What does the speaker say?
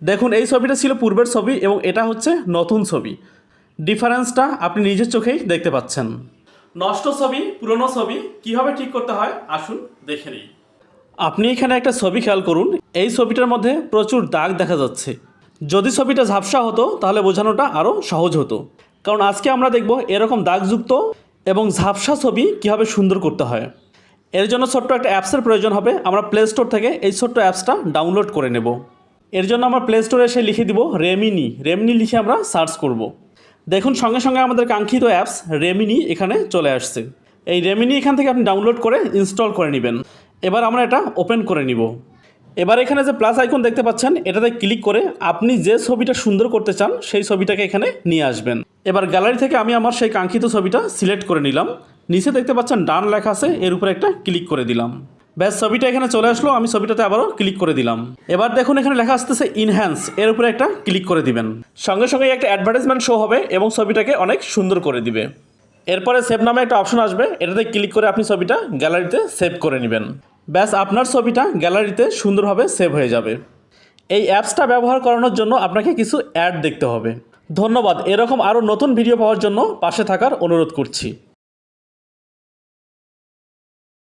দেখুন এই ছবিটা ছিল পূর্বের ছবি এবং এটা হচ্ছে নতুন ছবি। ডিফারেন্সটা আপনি নিজের চোখেই দেখতে পাচ্ছেন। নষ্ট ছবি পুরনো ছবি কীভাবে ঠিক করতে হয় আসুন দেখে নিই। আপনি এখানে একটা ছবি খেয়াল করুন। এই ছবিটার মধ্যে প্রচুর দাগ দেখা যাচ্ছে। যদি ছবিটা ঝাপসা হতো তাহলে বোঝানোটা আরও সহজ হতো। কারণ আজকে আমরা দেখব এরকম দাগযুক্ত এবং ঝাপসা ছবি কীভাবে সুন্দর করতে হয়। এর জন্য ছোট্ট একটা অ্যাপসের প্রয়োজন হবে। আমরা প্লে স্টোর থেকে এই ছোট্ট অ্যাপসটা ডাউনলোড করে নেব। এর জন্য আমরা প্লে স্টোরে এসে লিখে দিব রেমিনি লিখে আমরা সার্চ করব। দেখুন সঙ্গে সঙ্গে আমাদের কাঙ্ক্ষিত অ্যাপস রেমিনি এখানে চলে আসছে। এই রেমিনি এখান থেকে আপনি ডাউনলোড করে ইনস্টল করে নেবেন। এবার আমরা এটা ওপেন করে নিব। এবার এখানে যে প্লাস আইকন দেখতে পাচ্ছেন এটাতে ক্লিক করে আপনি যে ছবিটা সুন্দর করতে চান সেই ছবিটাকে এখানে নিয়ে আসবেন। এবার গ্যালারি থেকে আমি আমার সেই কাঙ্ক্ষিত ছবিটা সিলেক্ট করে নিলাম। নিচে দেখতে পাচ্ছেন ডান লেখা আছে, এর উপরে একটা ক্লিক করে দিলাম। ব্যাস ছবিটা এখানে চলে আসলো। আমি ছবিটাতে আবারও ক্লিক করে দিলাম। এবার দেখুন এখানে লেখা আসতেছে ইনহ্যান্স, এর উপরে একটা ক্লিক করে দিবেন। সঙ্গে সঙ্গে একটা অ্যাডভার্টাইজমেন্ট শো হবে এবং ছবিটাকে অনেক সুন্দর করে দিবে। এরপরে সেভ নামে একটা অপশন আসবে, এটাতে ক্লিক করে আপনি ছবিটা গ্যালারিতে সেভ করে নেবেন। ব্যাস আপনার ছবিটা গ্যালারিতে সুন্দরভাবে সেভ হয়ে যাবে। এই অ্যাপসটা ব্যবহার করানোর জন্য আপনাকে কিছু অ্যাড দেখতে হবে। ধন্যবাদ। এরকম আরও নতুন ভিডিও পাওয়ার জন্য পাশে থাকার অনুরোধ করছি।